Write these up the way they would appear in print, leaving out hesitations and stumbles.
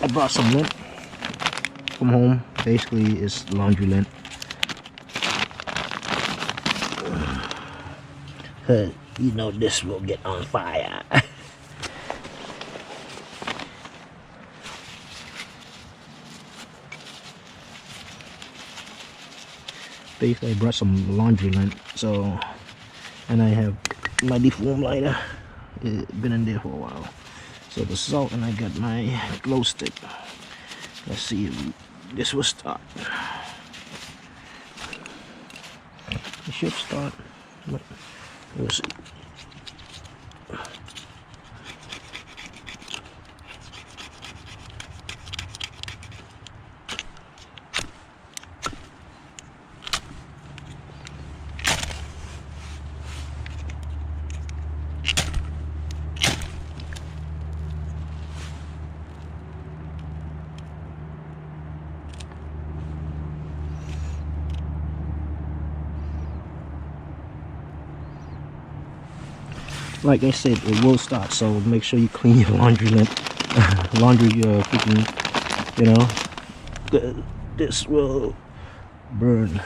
I brought some lint from home. Basically, it's laundry lint. You know this will get on fire. Basically, I brought some laundry lint. So, and I have my defoam lighter. It's been in there for a while. So the salt, and I got my glow stick. Let's see if this will start. It should start, but we'll see. Like I said, it will start, so make sure you clean your laundry lint, freaking, you know, this will burn.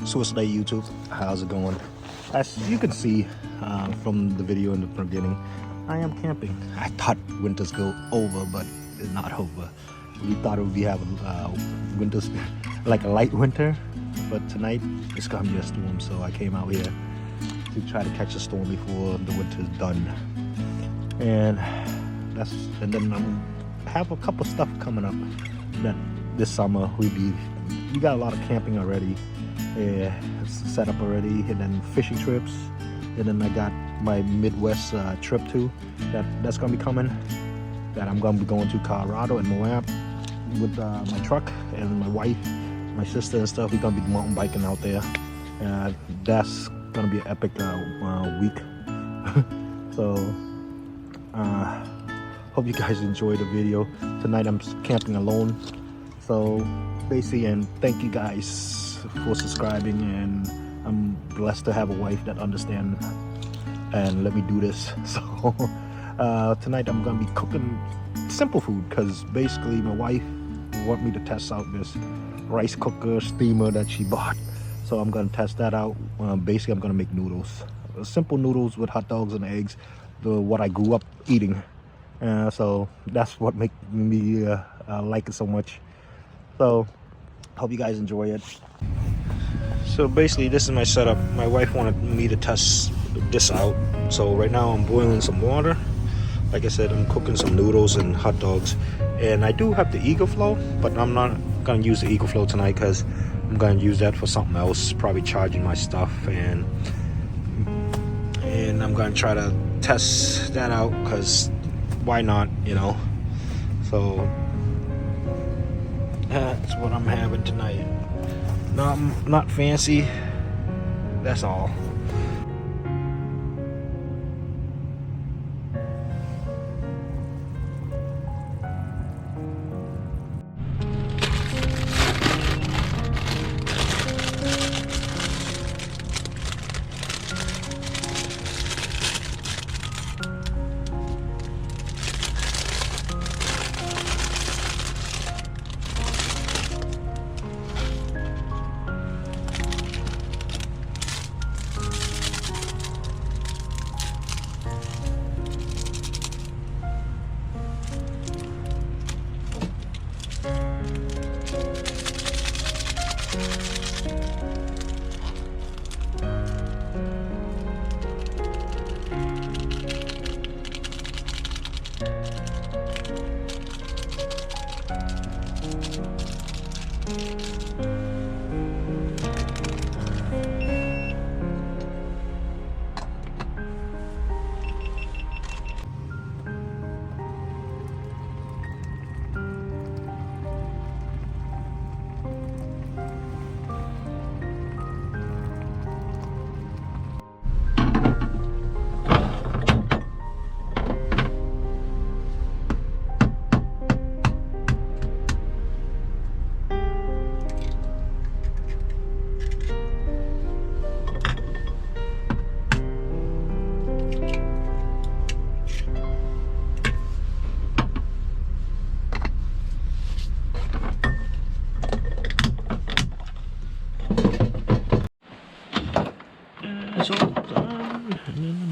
So what's today, YouTube? How's it going? As you can see from the video in the beginning, I am camping. I thought winters go over, but it's not over. We thought it would be having winters, like a light winter, but tonight it's gonna be a storm. So I came out here to try to catch a storm before the winter's done. And then I have a couple stuff coming up that this summer we got a lot of camping already. Yeah, set up already, and then fishing trips, and then I got my Midwest trip too. That's gonna be coming. That I'm gonna be going to Colorado and Moab with my truck and my wife, my sister and stuff. We're gonna be mountain biking out there. That's gonna be an epic week. So hope you guys enjoy the video. Tonight I'm camping alone. So basically, and thank you guys for subscribing, and I'm blessed to have a wife that understands and let me do this. So tonight I'm gonna be cooking simple food, because basically my wife want me to test out this rice cooker steamer that she bought. So I'm gonna test that out. Basically I'm gonna make noodles, simple noodles with hot dogs and eggs, what I grew up eating. So that's what makes me like it so much. So hope you guys enjoy it. So basically this is my setup. My wife wanted me to test this out. So right now I'm boiling some water. Like I said, I'm cooking some noodles and hot dogs. And I do have the Eagle Flow, but I'm not gonna use the Eagle Flow tonight because I'm gonna use that for something else, probably charging my stuff, and I'm gonna try to test that out, because why not, you know? So that's what I'm having tonight. Not fancy, that's all. No, no,